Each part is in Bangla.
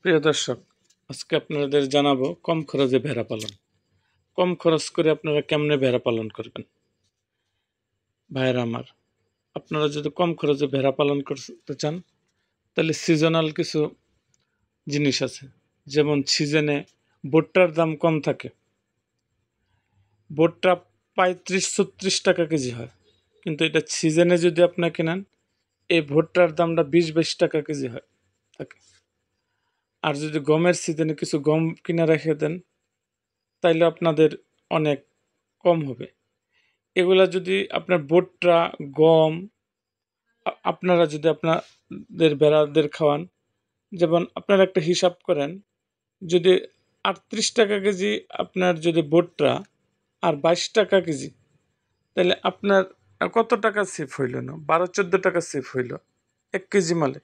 প্রিয় দর্শক, আজকে আপনাদের জানাবো কম খরচে ভেড়া পালন। কম খরচ করে আপনারা কেমনে ভেড়া পালন করবেন। ভাইয়েরা আমার, আপনারা যদি কম খরচে ভেড়া পালন করতে চান তাহলে সিজনাল কিছু জিনিস আছে। যেমন সিজনে ভুট্টার দাম কম থাকে। ভুট্টা 35-36 টাকা কেজি হয়, কিন্তু এটা সিজনে যদি আপনারা কেনেন এই ভুট্টার দামটা 20-22 টাকা কেজি হয় থাকে। আর যদি গমের সিজনে কিছু গম কিনে রেখে দেন তাইলে আপনাদের অনেক কম হবে। এগুলা যদি আপনার ভুট্টা, গম আপনারা যদি আপনাদের বেড়াদের খাওয়ান, যেমন আপনারা একটা হিসাব করেন, যদি 38 টাকা কেজি আপনার যদি ভুট্টা আর 22 টাকা কেজি, তাহলে আপনার কত টাকা সেভ হইল? না 12-14 টাকা সেভ হইল 1 কেজি মালে।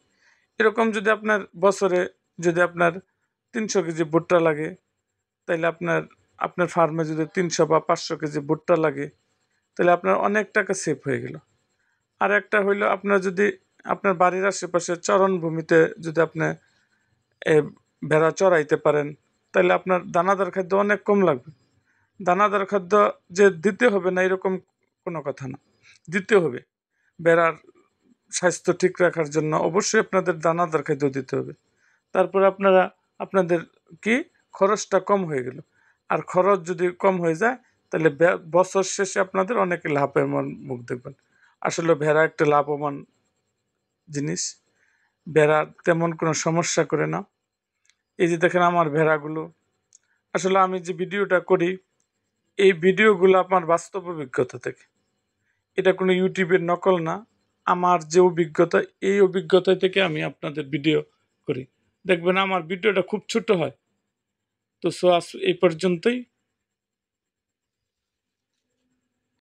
এরকম যদি আপনার বছরে যদি আপনার 300 কেজি ভুট্টা লাগে, তাইলে আপনার ফার্মে যদি 300 বা 500 কেজি ভুট্টা লাগে, তাহলে আপনার অনেক টাকা সেভ হয়ে গেল। আর একটা হইলো, আপনার যদি আপনার বাড়ির আশেপাশে চরণভূমিতে যদি আপনি ভেড়া চড়াইতে পারেন, তাহলে আপনার দানাদার খাদ্য অনেক কম লাগবে। দানাদার খাদ্য যে দিতে হবে না এরকম কোনো কথা না, দিতে হবে। ভেড়ার স্বাস্থ্য ঠিক রাখার জন্য অবশ্যই আপনাদের দানাদার খাদ্য দিতে হবে। তারপরে আপনাদের কি খরচটা কম হয়ে গেল। আর খরচ যদি কম হয়ে যায় তাহলে বছর শেষে আপনাদের অনেক লাভের মুখ দেখবেন। আসলে ভেড়া একটা লাভবান জিনিস। ভেড়া তেমন কোনো সমস্যা করে না। এই যে দেখেন আমার ভেড়াগুলো, আসলে আমি যে ভিডিওটা করি এই ভিডিওগুলো আমার বাস্তব অভিজ্ঞতা থেকে, এটা কোনো ইউটিউবের নকল না। আমার যে অভিজ্ঞতা, এই অভিজ্ঞতা থেকে আমি আপনাদের ভিডিও করি। দেখবেন আমার ভিডিওটা খুব ছোট হয়। তো সো আজ এই পর্যন্তই।